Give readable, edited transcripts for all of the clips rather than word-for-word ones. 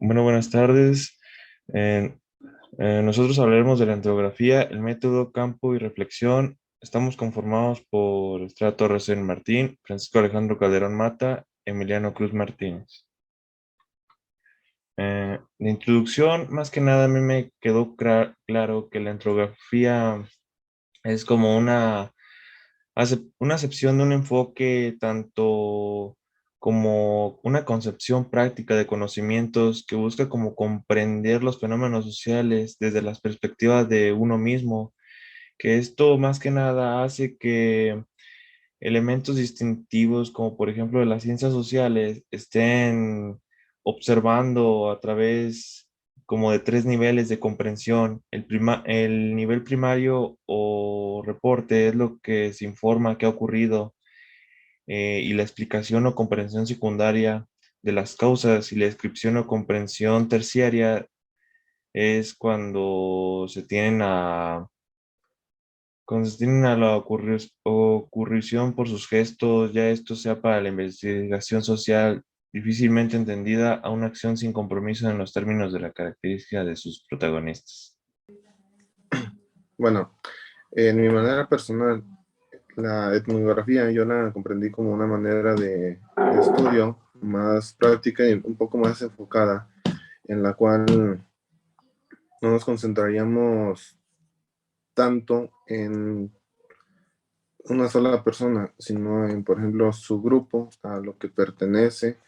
Bueno, buenas tardes. Eh, Nosotros hablaremos de la antropografía, el método, campo y reflexión. Estamos conformados por Estrada Torres N. Martín, Francisco Alejandro Calderón Mata, Emiliano Cruz Martínez. De introducción, más que nada, a mí me quedó claro que la antropografía es como una acepción de un enfoque tanto como una concepción práctica de conocimientos que busca como comprender los fenómenos sociales desde las perspectivas de uno mismo, que esto más que nada hace que elementos distintivos como por ejemplo de las ciencias sociales estén observando a través como de tres niveles de comprensión. El nivel primario o reporte es lo que se informa que ha ocurrido, y la explicación o comprensión secundaria de las causas y la descripción o comprensión terciaria es cuando se tienen a la ocurrición por sus gestos, ya esto sea para la investigación social difícilmente entendida a una acción sin compromiso en los términos de la característica de sus protagonistas. Bueno, en mi manera personal, la etnografía yo la comprendí como una manera de estudio más práctica y un poco más enfocada, en la cual no nos concentraríamos tanto en una sola persona, sino en, por ejemplo, su grupo, a lo que pertenece,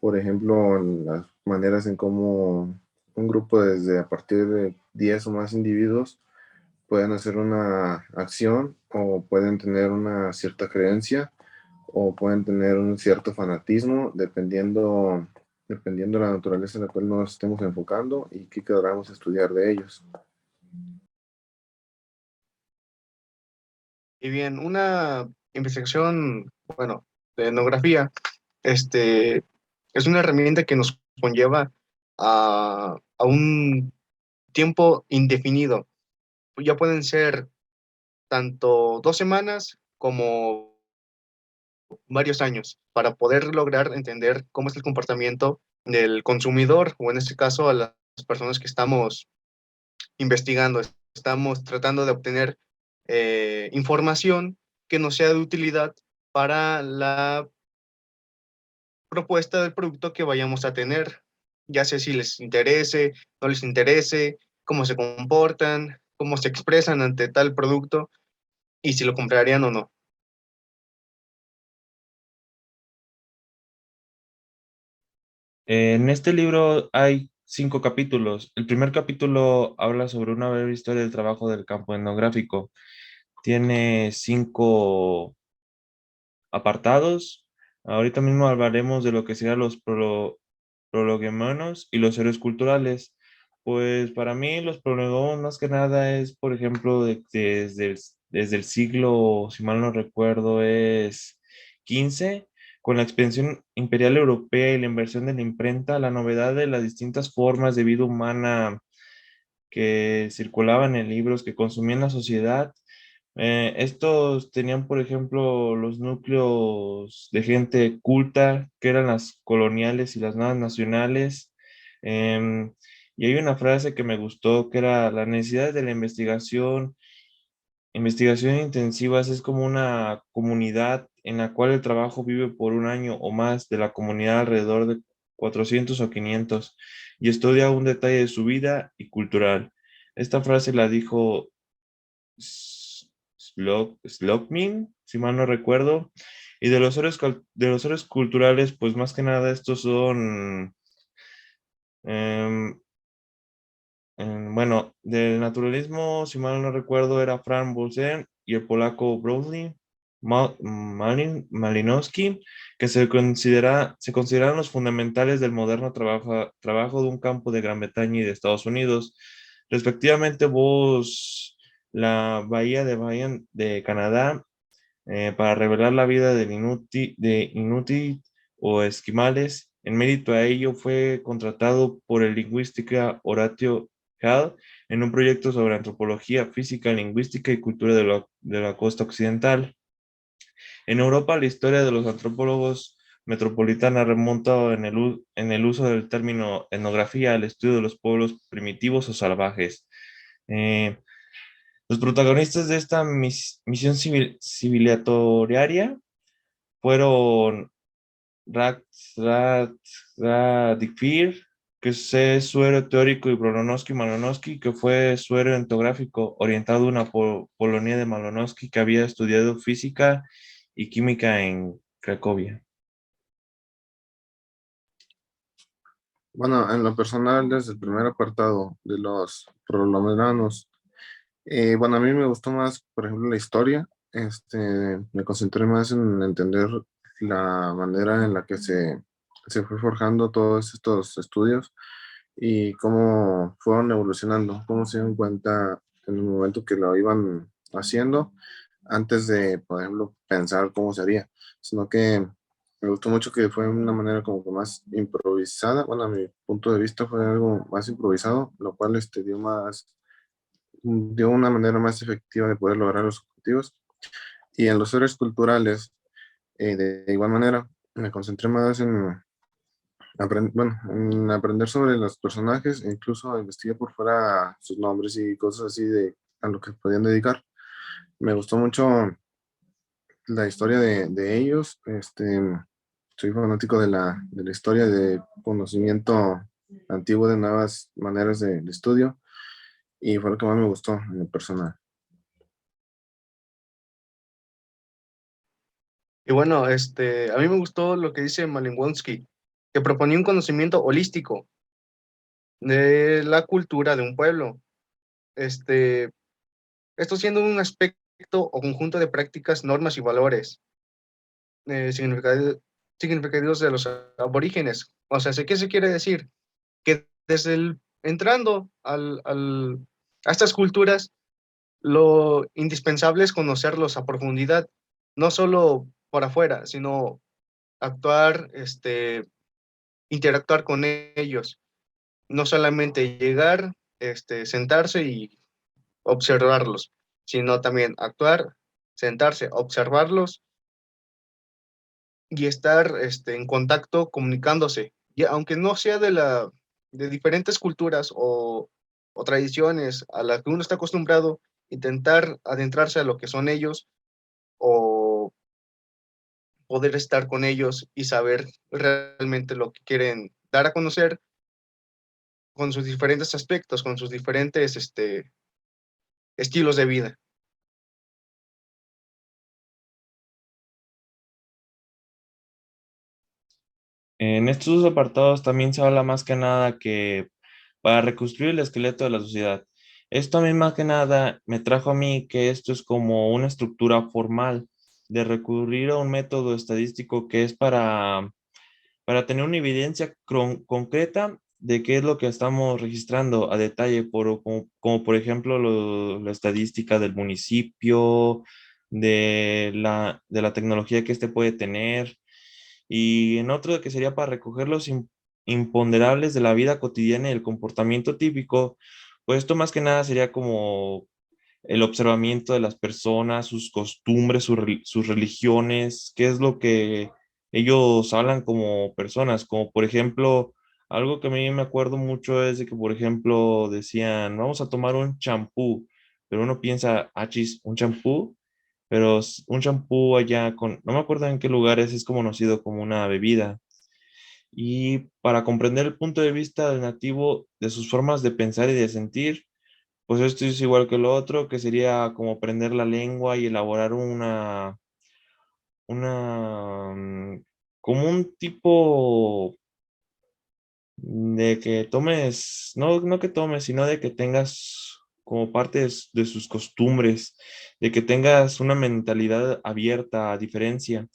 por ejemplo, en las maneras en cómo un grupo desde a partir de 10 o más individuos pueden hacer una acción o pueden tener una cierta creencia o pueden tener un cierto fanatismo dependiendo de la naturaleza en la cual nos estemos enfocando y qué queramos estudiar de ellos. Y bien, una investigación, bueno, de etnografía, este, es una herramienta que nos conlleva a un tiempo indefinido. Ya pueden ser tanto 2 semanas como varios años para poder lograr entender cómo es el comportamiento del consumidor o en este caso a las personas que estamos investigando. Estamos tratando de obtener información que nos sea de utilidad para la propuesta del producto que vayamos a tener, ya sea si les interese, no les interese, cómo se comportan, cómo se expresan ante tal producto y si lo comprarían o no. En este libro hay 5 capítulos. El primer capítulo habla sobre una breve historia del trabajo del campo etnográfico. Tiene 5 apartados. Ahorita mismo hablaremos de lo que serían los prolegómenos y los héroes culturales. Pues para mí los prolegómenos más que nada es, por ejemplo, desde el siglo, si mal no recuerdo, es 15, con la expansión imperial europea y la inversión de la imprenta, la novedad de las distintas formas de vida humana que circulaban en libros que consumían la sociedad. Estos tenían, por ejemplo, los núcleos de gente culta, que eran las coloniales y las nuevas nacionales. Em, y hay una frase que me gustó, que era la necesidad de la investigación intensiva es como una comunidad en la cual el trabajo vive por un año o más de la comunidad alrededor de 400 o 500 y estudia un detalle de su vida y cultural. Esta frase la dijo Slokmin, si mal no recuerdo. Y de los héroes culturales, pues más que nada estos son, em, bueno, del naturalismo, si mal no recuerdo, era Frank Bozen y el polaco Brownlee Malinowski, que se consideran los fundamentales del moderno trabajo de un campo de Gran Bretaña y de Estados Unidos. Respectivamente, la Bahía de Bayan de Canadá, para revelar la vida de Inuit o esquimales. En mérito a ello, fue contratado por el lingüista Horatio Hall en un proyecto sobre antropología, física, lingüística y cultura de la costa occidental. En Europa, la historia de los antropólogos metropolitana remonta en el uso del término etnografía al estudio de los pueblos primitivos o salvajes. Eh, los protagonistas de esta misión civilizatoriaria fueron Radcliffe, que es su héroe teórico, y Bronowski Malinowski, que fue su héroe etnográfico, orientado a una Polonia de Malinowski, que había estudiado física y química en Cracovia. Bueno, en lo personal, desde el primer apartado de los prolomeranos, bueno, a mí me gustó más, por ejemplo, la historia. Me concentré más en entender la manera en la que se fue forjando todos estos estudios y cómo fueron evolucionando, cómo se dieron cuenta en el momento que lo iban haciendo, antes de, por ejemplo, pensar cómo sería, sino que me gustó mucho que fue una manera como que más improvisada. Bueno, a mi punto de vista fue algo más improvisado, lo cual dio una manera más efectiva de poder lograr los objetivos. Y en los héroes culturales, de igual manera, me concentré más en, bueno, en aprender sobre los personajes, e incluso investigué por fuera sus nombres y cosas así de a lo que podían dedicar. Me gustó mucho la historia de ellos. Soy fanático de la historia, de conocimiento antiguo, de nuevas maneras de estudio, y fue lo que más me gustó en el personal. Y bueno, a mí me gustó lo que dice Malinowski, que proponía un conocimiento holístico de la cultura de un pueblo. Este, Esto siendo un aspecto o conjunto de prácticas, normas y valores significativos de los aborígenes. O sea, ¿qué se quiere decir? Que desde entrando a estas culturas, lo indispensable es conocerlos a profundidad, no solo por afuera, sino actuar, interactuar con ellos, no solamente llegar, sentarse y observarlos, sino también actuar, sentarse, observarlos y estar, en contacto, comunicándose. Y aunque no sea de diferentes culturas o tradiciones a las que uno está acostumbrado, intentar adentrarse a lo que son ellos o poder estar con ellos y saber realmente lo que quieren dar a conocer con sus diferentes aspectos, con sus diferentes, estilos de vida. En estos dos apartados también se habla más que nada que para reconstruir el esqueleto de la sociedad. Esto a mí más que nada me trajo a mí que esto es como una estructura formal de recurrir a un método estadístico que es para tener una evidencia concreta de qué es lo que estamos registrando a detalle, como por ejemplo la estadística del municipio, de la tecnología que éste puede tener, y en otro que sería para recoger los imponderables de la vida cotidiana y el comportamiento típico. Pues esto más que nada sería como el observamiento de las personas, sus costumbres, sus religiones, qué es lo que ellos hablan como personas, como por ejemplo, algo que a mí me acuerdo mucho es de que, por ejemplo, decían, vamos a tomar un champú, pero uno piensa, ah, chis, un champú, pero un champú allá no me acuerdo en qué lugares es conocido como una bebida. Y para comprender el punto de vista del nativo, de sus formas de pensar y de sentir, pues esto es igual que lo otro, que sería como aprender la lengua y elaborar como un tipo de que tomes, no que tomes, sino de que tengas como parte de sus costumbres, de que tengas una mentalidad abierta, a diferencia,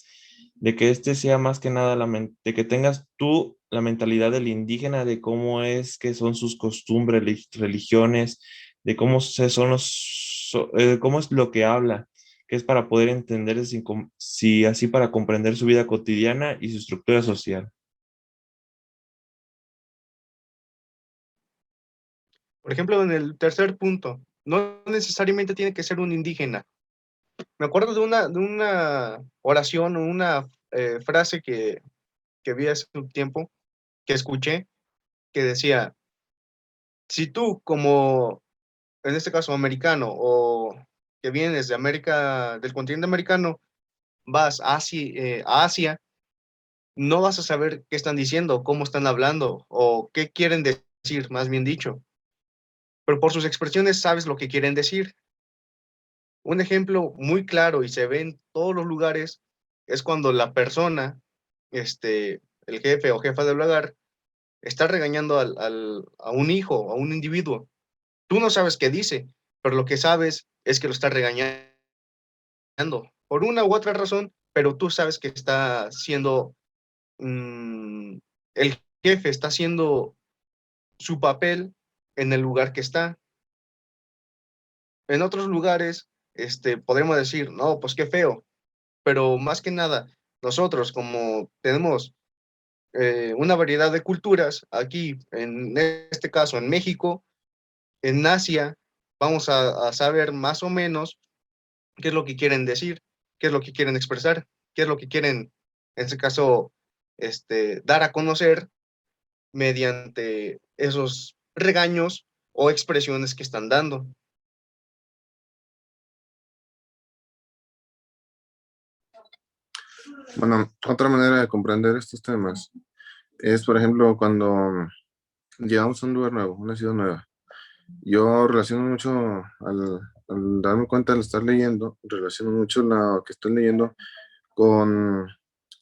de que este sea más que nada de que tengas tú la mentalidad del indígena, de cómo es que son sus costumbres, religiones, de cómo son cómo es lo que habla, que es para poder entender si así para comprender su vida cotidiana y su estructura social. Por ejemplo, en el tercer punto, no necesariamente tiene que ser un indígena. Me acuerdo de una oración o una frase que vi hace un tiempo, que escuché, que decía, si tú como, en este caso, americano o que vienes de América, del continente americano, vas a Asia, no vas a saber qué están diciendo, cómo están hablando o qué quieren decir, más bien dicho. Pero por sus expresiones sabes lo que quieren decir. Un ejemplo muy claro y se ve en todos los lugares es cuando la persona, el jefe o jefa del hogar, está regañando a un hijo, a un individuo. Tú no sabes qué dice, pero lo que sabes es que lo está regañando por una u otra razón, pero tú sabes que está siendo, el jefe está haciendo su papel en el lugar que está. En otros lugares, podemos decir, no, pues qué feo, pero más que nada, nosotros como tenemos una variedad de culturas, aquí, en este caso, en México, en Asia, vamos a saber más o menos qué es lo que quieren decir, qué es lo que quieren expresar, qué es lo que quieren, en este caso, dar a conocer mediante esos regaños o expresiones que están dando. Bueno, otra manera de comprender estos temas es, por ejemplo, cuando llegamos a un lugar nuevo, una ciudad nueva. Yo relaciono mucho al darme cuenta al estar leyendo, relaciono mucho lo que estoy leyendo con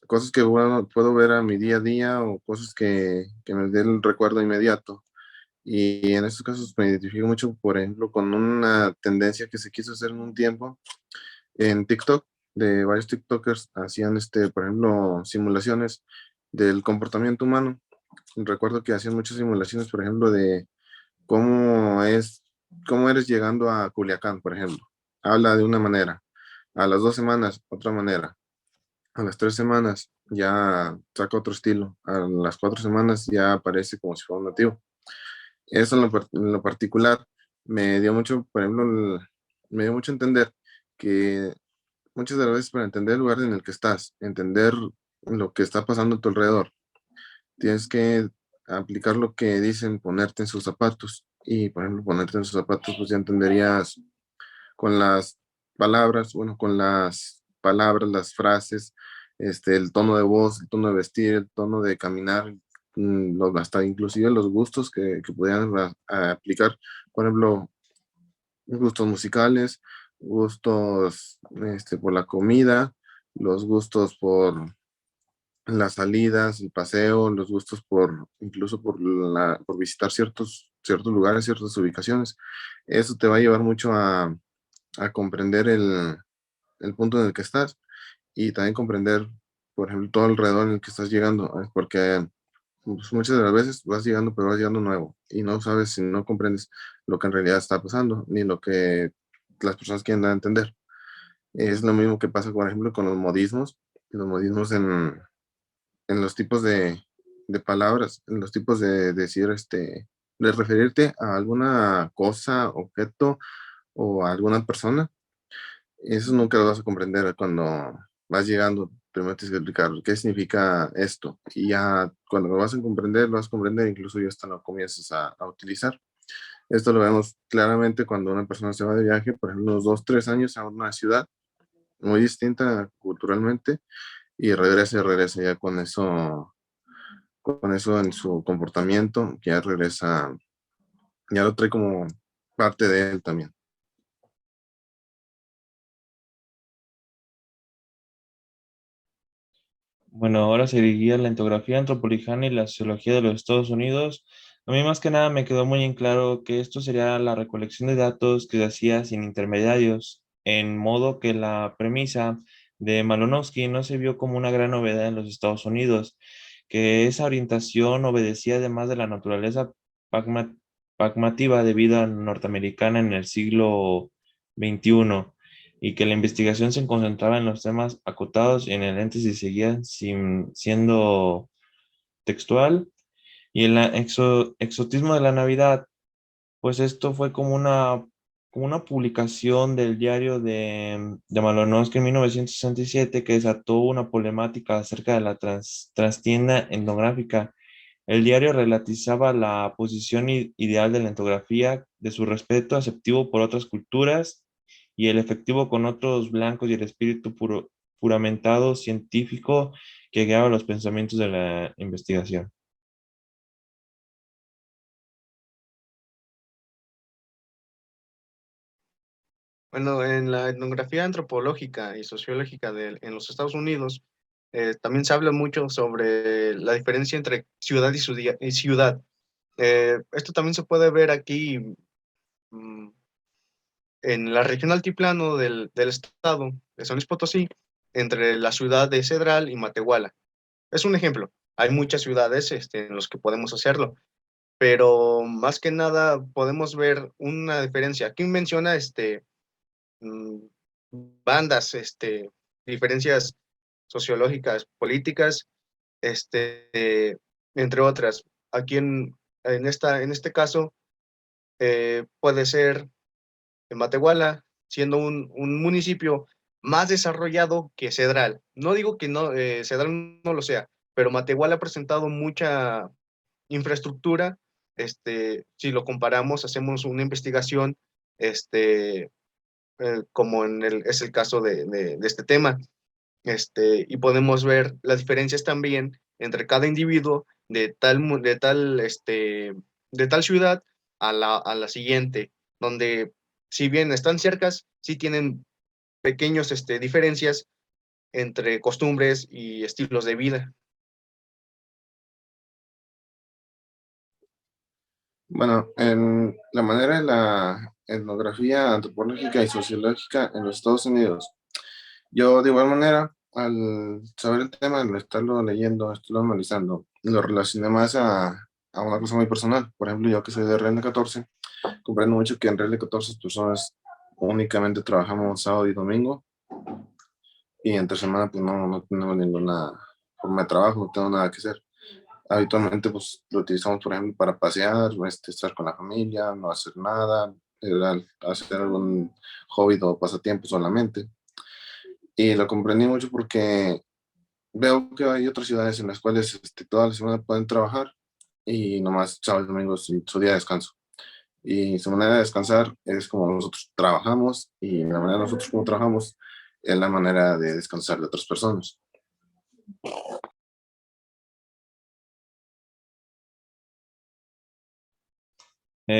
cosas que puedo ver a mi día a día o cosas que me den el recuerdo inmediato. Y en estos casos me identifico mucho, por ejemplo, con una tendencia que se quiso hacer en un tiempo en TikTok, de varios TikTokers hacían, por ejemplo, simulaciones del comportamiento humano. Recuerdo que hacían muchas simulaciones, por ejemplo, de cómo es, cómo eres llegando a Culiacán, por ejemplo. Habla de una manera, a las 2 semanas, otra manera, a las 3 semanas ya saca otro estilo, a las 4 semanas ya aparece como si fuera un nativo. Eso en lo particular me dio mucho, por ejemplo, me dio mucho a entender que muchas de las veces para entender el lugar en el que estás, entender lo que está pasando a tu alrededor, tienes que aplicar lo que dicen, ponerte en sus zapatos. Y, por ejemplo, ponerte en sus zapatos, pues ya entenderías con las palabras, bueno, con las palabras, las frases, el tono de voz, el tono de vestir, el tono de caminar, hasta inclusive los gustos que podían aplicar. Por ejemplo, gustos musicales, gustos por la comida, los gustos por las salidas, el paseo, los gustos incluso por visitar ciertos lugares, ciertas ubicaciones. Eso te va a llevar mucho a comprender el punto en el que estás y también comprender, por ejemplo, todo alrededor en el que estás llegando, porque pues, muchas de las veces vas llegando, pero vas llegando nuevo y no sabes si no comprendes lo que en realidad está pasando, ni lo que las personas quieren dar a entender. Es lo mismo que pasa, por ejemplo, con los modismos en los tipos de palabras, en los tipos de decir, de referirte a alguna cosa, objeto o a alguna persona. Eso nunca lo vas a comprender cuando vas llegando. Primero tienes que explicar qué significa esto. Y ya cuando lo vas a comprender, incluso ya hasta lo comienzas a utilizar. Esto lo vemos claramente cuando una persona se va de viaje, por ejemplo, unos 2, 3 años a una ciudad muy distinta culturalmente y regresa ya con eso en su comportamiento, ya regresa, ya lo trae como parte de él también. Bueno, ahora seguiría la entografía antropolijana y la sociología de los Estados Unidos. A mí más que nada me quedó muy en claro que esto sería la recolección de datos que se hacía sin intermediarios, en modo que la premisa de Malinowski no se vio como una gran novedad en los Estados Unidos, que esa orientación obedecía además de la naturaleza pragma- pragmativa de vida norteamericana en el siglo XXI y que la investigación se concentraba en los temas acotados y en el ente si seguía siendo textual y el exotismo de la Navidad, pues esto fue como una como una publicación del diario de Malinowski en 1967 que desató una problemática acerca de la trastienda etnográfica. El diario relatizaba la posición ideal de la etnografía, de su respeto aceptivo por otras culturas y el efectivo con otros blancos y el espíritu puramentado científico que guiaba los pensamientos de la investigación. Bueno, en la etnografía antropológica y sociológica en los Estados Unidos, también se habla mucho sobre la diferencia entre ciudad y ciudad. Esto también se puede ver aquí mm, en la región altiplano del estado de San Luis Potosí, entre la ciudad de Cedral y Matehuala. Es un ejemplo. Hay muchas ciudades en las que podemos hacerlo, pero más que nada podemos ver una diferencia. Aquí menciona mm, bandas, diferencias sociológicas, políticas, entre otras. Aquí en este caso puede ser en Matehuala, siendo un municipio más desarrollado que Cedral. No digo que no, Cedral no lo sea, pero Matehuala ha presentado mucha infraestructura. Si lo comparamos, hacemos una investigación, como es el caso de este tema, y podemos ver las diferencias también entre cada individuo de tal ciudad a la siguiente, donde si bien están cercas, sí tienen pequeños diferencias entre costumbres y estilos de vida. Bueno, en la manera de la etnografía antropológica y sociológica en los Estados Unidos, yo de igual manera, al saber el tema, al estarlo leyendo, estarlo analizando, lo relacioné más a una cosa muy personal. Por ejemplo, yo que soy de RN14, comprendo mucho que en RN14 personas únicamente trabajamos sábado y domingo, y entre semana pues no tenemos ninguna forma de trabajo, no tengo nada que hacer. Habitualmente pues lo utilizamos, por ejemplo, para pasear, estar con la familia, no hacer nada, hacer algún hobby o pasatiempo solamente. Y lo comprendí mucho porque veo que hay otras ciudades en las cuales toda la semana pueden trabajar y nomás sábado y domingo es su día de descanso. Y su manera de descansar es como nosotros trabajamos, y la manera de nosotros como trabajamos es la manera de descansar de otras personas.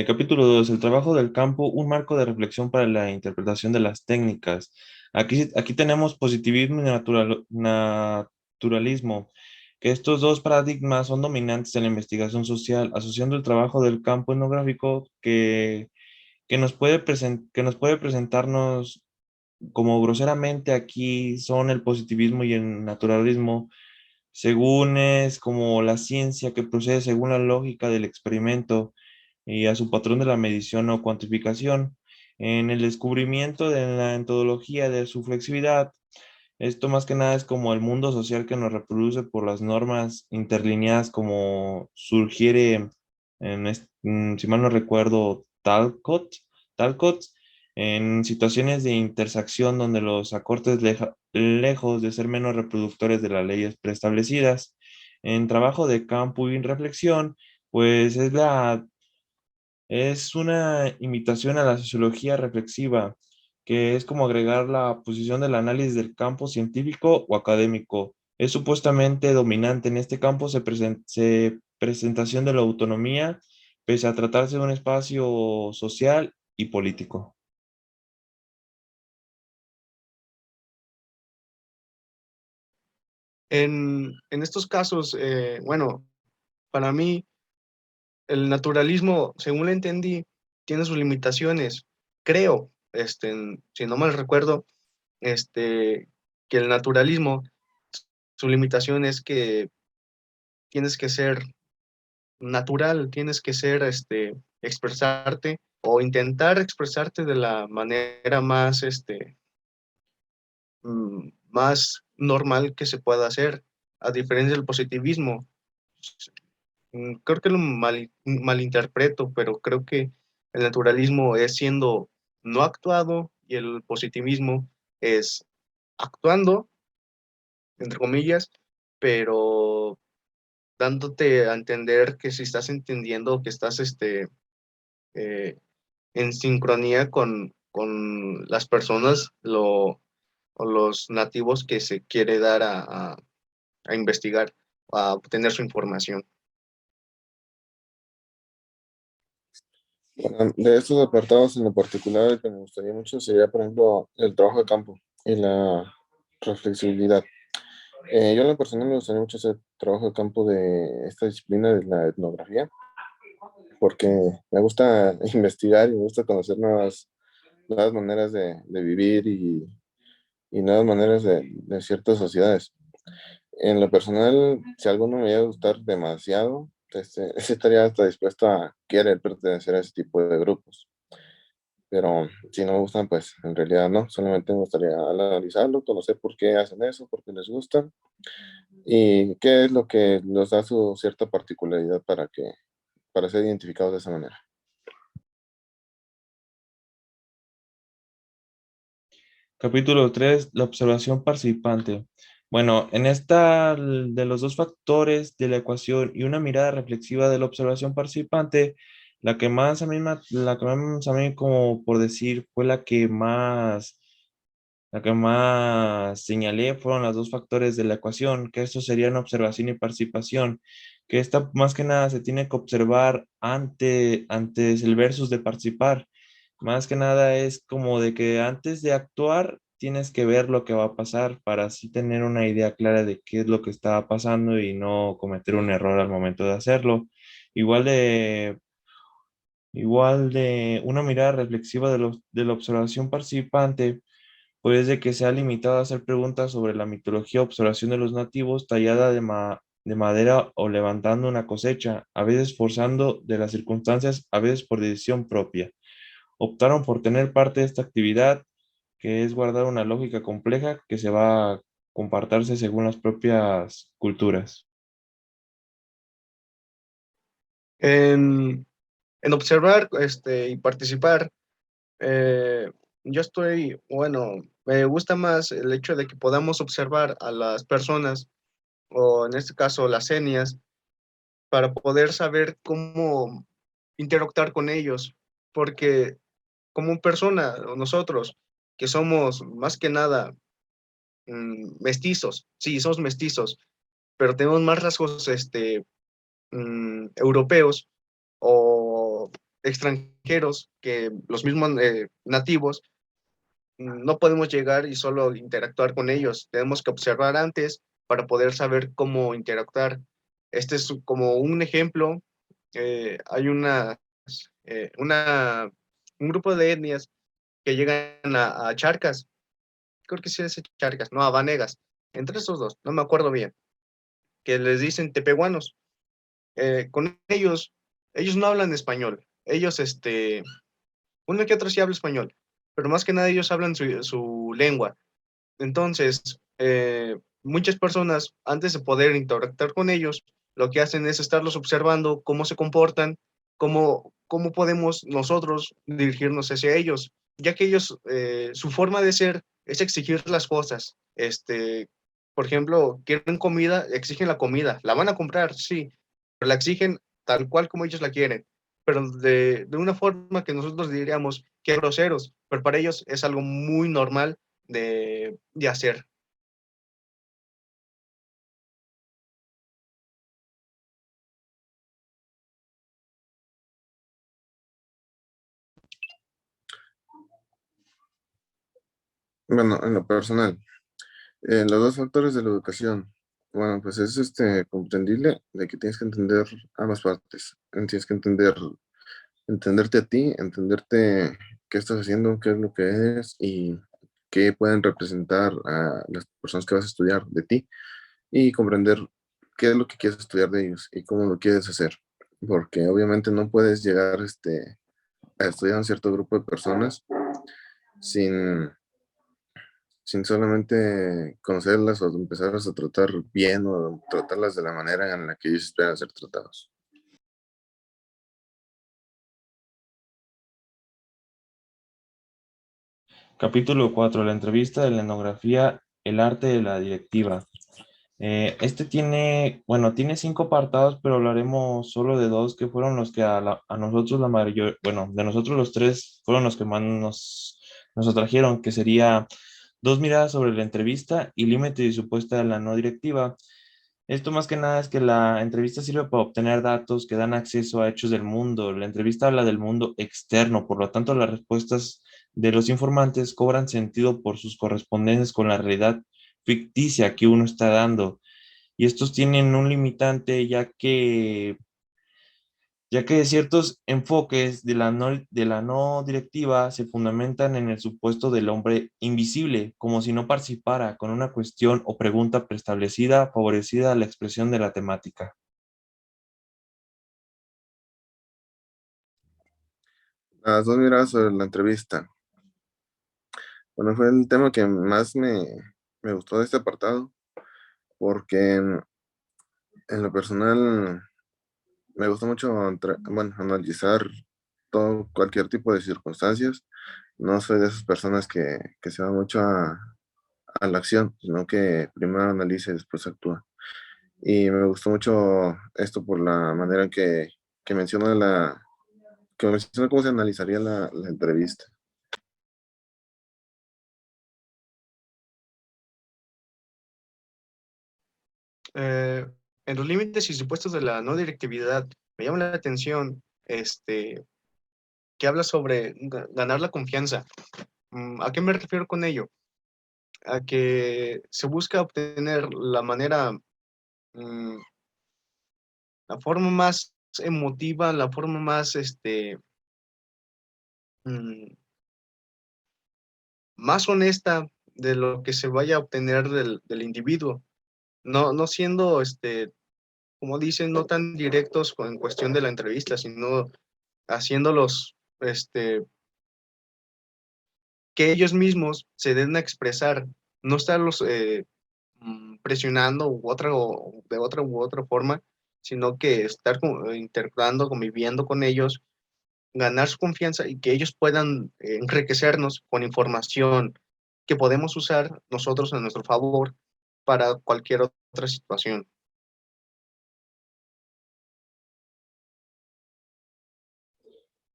Capítulo 2. El trabajo del campo, un marco de reflexión para la interpretación de las técnicas. Aquí tenemos positivismo y naturalismo, que estos dos paradigmas son dominantes en la investigación social, asociando el trabajo del campo etnográfico que nos puede presentarnos como groseramente aquí son el positivismo y el naturalismo, según es como la ciencia que procede según la lógica del experimento y a su patrón de la medición o cuantificación. En el descubrimiento de la metodología de su flexibilidad, esto más que nada es como el mundo social que nos reproduce por las normas interlineadas como sugiere, si mal no recuerdo, Talcott, en situaciones de intersección donde los acortes lejos de ser menos reproductores de las leyes preestablecidas. En trabajo de campo y en reflexión, pues es una imitación a la sociología reflexiva, que es como agregar la posición del análisis del campo científico o académico. Es supuestamente dominante en este campo presentación de la autonomía, pese a tratarse de un espacio social y político. En estos casos, bueno, para mí el naturalismo, según lo entendí, tiene sus limitaciones. Creo, si no mal recuerdo, que el naturalismo, su limitación es que tienes que ser natural, tienes que ser, expresarte o intentar expresarte de la manera más, más normal que se pueda hacer, a diferencia del positivismo. Creo que lo malinterpreto, pero creo que el naturalismo es siendo no actuado, y el positivismo es actuando, entre comillas, pero dándote a entender que si estás entendiendo, que estás eh, en sincronía con las personas o los nativos que se quiere dar a investigar, a obtener su información. Bueno, de estos apartados en lo particular, el que me gustaría mucho sería, por ejemplo, el trabajo de campo y la reflexibilidad. Yo en lo personal me gustaría mucho hacer trabajo de campo de esta disciplina de la etnografía, porque me gusta investigar y me gusta conocer nuevas maneras de vivir y nuevas maneras de ciertas sociedades. En lo personal, si alguno me llega a gustar demasiado, sí estaría hasta dispuesto a querer pertenecer a ese tipo de grupos. Pero si no me gustan, pues en realidad no. Solamente me gustaría analizarlo, conocer por qué hacen eso, por qué les gusta y qué es lo que nos da su cierta particularidad para ser identificados de esa manera. Capítulo 3, la observación participante. Bueno, en esta de los dos factores de la ecuación y una mirada reflexiva de la observación participante, la que más a mí como por decir fue la que más señalé fueron los dos factores de la ecuación, que estos serían observación y participación, que esta más que nada se tiene que observar antes el versus de participar. Más que nada es como de que antes de actuar tienes que ver lo que va a pasar para así tener una idea clara de qué es lo que está pasando y no cometer un error al momento de hacerlo. Igual de, igual de una mirada reflexiva de la observación participante, pues de que se ha limitado a hacer preguntas sobre la mitología o observación de los nativos tallada de madera o levantando una cosecha, a veces forzando de las circunstancias, a veces por decisión propia. Optaron por tener parte de esta actividad, que es guardar una lógica compleja que se va a compartirse según las propias culturas. En, en observar y participar, eh, yo estoy, bueno, me gusta más el hecho de que podamos observar a las personas, o en este caso las etnias, para poder saber cómo interactuar con ellos, porque como persona, o nosotros, que somos más que nada mestizos, sí, somos mestizos, pero tenemos más rasgos europeos o extranjeros que los mismos nativos. No podemos llegar y solo interactuar con ellos. Tenemos que observar antes para poder saber cómo interactuar. Este es como un ejemplo. Hay un grupo de etnias que llegan a Charcas. Creo que sí es Charcas, no, a Vanegas. Entre esos dos, no me acuerdo bien. Que les dicen tepehuanos. Con ellos no hablan español. Ellos, uno que otro sí habla español, pero más que nada ellos hablan su lengua. Entonces, muchas personas, antes de poder interactuar con ellos, lo que hacen es estarlos observando, cómo se comportan, cómo podemos nosotros dirigirnos hacia ellos, ya que ellos, su forma de ser es exigir las cosas. Por ejemplo, quieren comida, exigen la comida, la van a comprar, sí, pero la exigen tal cual como ellos la quieren, pero de una forma que nosotros diríamos que groseros, pero para ellos es algo muy normal de hacer. Bueno, en lo personal, los dos factores de la educación. Bueno, pues es comprendible de que tienes que entender ambas partes. Tienes que entenderte a ti, entenderte qué estás haciendo, qué es lo que eres y qué pueden representar a las personas que vas a estudiar de ti y comprender qué es lo que quieres estudiar de ellos y cómo lo quieres hacer. Porque obviamente no puedes llegar a estudiar un cierto grupo de personas sin, sin solamente conocerlas o empezarlas a tratar bien o tratarlas de la manera en la que ellos esperan ser tratados. Capítulo 4, la entrevista de la etnografía, el arte de la directiva. Este tiene, bueno, tiene 5 apartados, pero hablaremos solo de dos que fueron los que a nosotros la mayor, bueno, de nosotros los tres fueron los que más nos atrajeron, que sería dos miradas sobre la entrevista y límite y supuesta de la no directiva. Esto más que nada es que la entrevista sirve para obtener datos que dan acceso a hechos del mundo. La entrevista habla del mundo externo, por lo tanto las respuestas de los informantes cobran sentido por sus correspondencias con la realidad ficticia que uno está dando. Y estos tienen un limitante ya que ciertos enfoques de la no directiva se fundamentan en el supuesto del hombre invisible, como si no participara con una cuestión o pregunta preestablecida, favorecida a la expresión de la temática. Las dos miradas sobre la entrevista. Bueno, fue el tema que más me gustó de este apartado, porque en lo personal me gusta mucho bueno, analizar cualquier tipo de circunstancias. No soy de esas personas que se van mucho a la acción, sino que primero analiza y después actúa. Y me gustó mucho esto por la manera en que menciona que menciona cómo se analizaría la entrevista. Eh, en los límites y supuestos de la no directividad, me llama la atención que habla sobre ganar la confianza. ¿A qué me refiero con ello? A que se busca obtener mm, la forma más emotiva, la forma más, mm, más honesta de lo que se vaya a obtener del individuo. No siendo, como dicen, no tan directos en cuestión de la entrevista, sino haciéndolos, que ellos mismos se den a expresar, no estarlos presionando de otra u otra forma, sino que estar interactuando, conviviendo con ellos, ganar su confianza y que ellos puedan enriquecernos con información que podemos usar nosotros a nuestro favor para cualquier otra situación.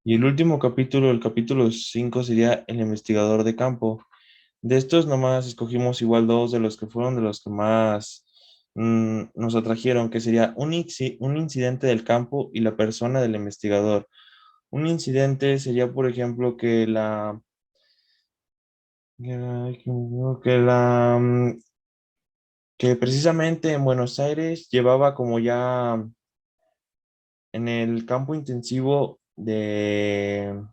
Y el último capítulo, el capítulo 5, sería el investigador de campo. De estos nomás escogimos igual dos de los que fueron de los que más nos atrajeron, que sería un incidente del campo y la persona del investigador. Un incidente sería, por ejemplo, que precisamente en Buenos Aires llevaba como ya en el campo intensivo del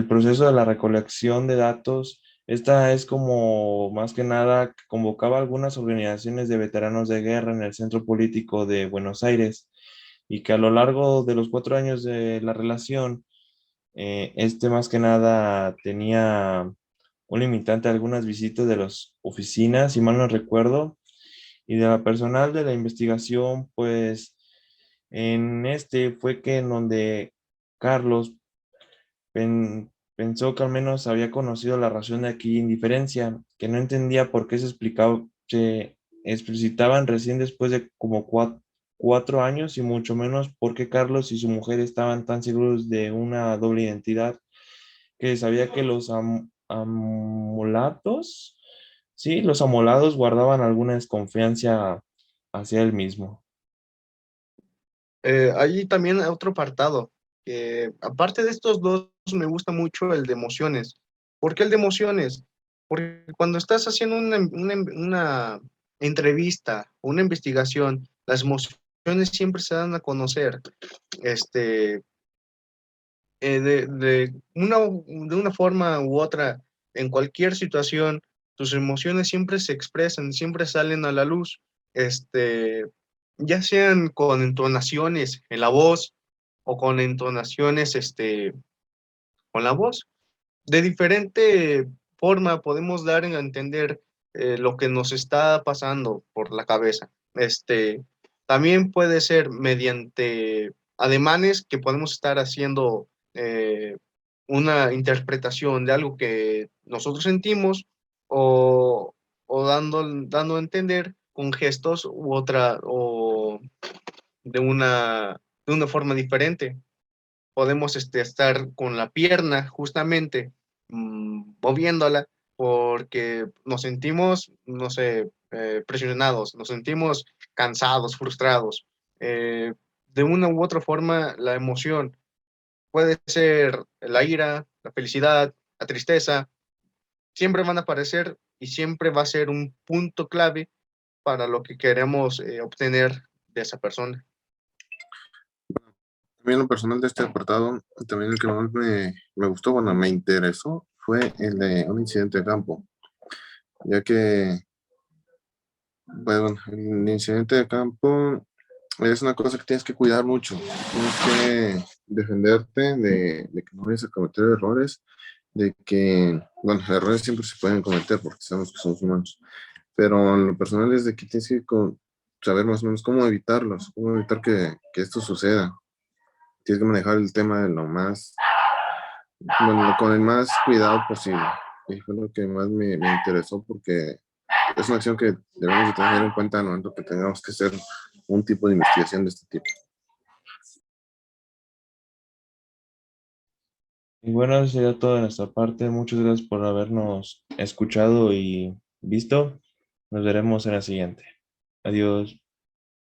proceso de la recolección de datos. Esta es como más que nada que convocaba algunas organizaciones de veteranos de guerra en el centro político de Buenos Aires y que a lo largo de los 4 años de la relación, este más que nada tenía un limitante a algunas visitas de las oficinas, si mal no recuerdo, y de la personal de la investigación, pues en este fue que en donde Carlos pensó que al menos había conocido la razón de aquella indiferencia, que no entendía por qué se explicitaban recién después de como 4 años y mucho menos por qué Carlos y su mujer estaban tan seguros de una doble identidad, que sabía que los amolatos, sí, los amolados guardaban alguna desconfianza hacia él mismo. Hay también otro apartado, que aparte de estos dos, me gusta mucho el de emociones. ¿Por qué el de emociones? Porque cuando estás haciendo una entrevista, una investigación, las emociones siempre se dan a conocer. Este, de una forma u otra, en cualquier situación, tus emociones siempre se expresan, siempre salen a la luz, ya sean con entonaciones en la voz o con entonaciones, con la voz. De diferente forma podemos dar a entender lo que nos está pasando por la cabeza. También puede ser mediante ademanes que podemos estar haciendo una interpretación de algo que nosotros sentimos o dando a entender con gestos u otra, o de una forma diferente. Podemos estar con la pierna justamente moviéndola porque nos sentimos, no sé, presionados, nos sentimos cansados, frustrados. Eh, de una u otra forma, la emoción puede ser la ira, la felicidad, la tristeza, siempre van a aparecer y siempre va a ser un punto clave para lo que queremos obtener de esa persona. También lo personal de este apartado, también el que más me gustó, bueno, me interesó, fue el de un incidente de campo, ya que, bueno, el incidente de campo es una cosa que tienes que cuidar mucho, tienes que defenderte de que no vayas a cometer errores, de que, bueno, errores siempre se pueden cometer porque sabemos que somos humanos, pero lo personal es de que tienes que saber más o menos cómo evitarlos, cómo evitar que esto suceda. Tienes que manejar el tema de lo más, bueno, con el más cuidado posible. Y fue lo que más me interesó porque es una acción que debemos de tener en cuenta en el momento que tengamos que hacer un tipo de investigación de este tipo. Y bueno, eso sería todo de nuestra parte. Muchas gracias por habernos escuchado y visto. Nos veremos en la siguiente. Adiós.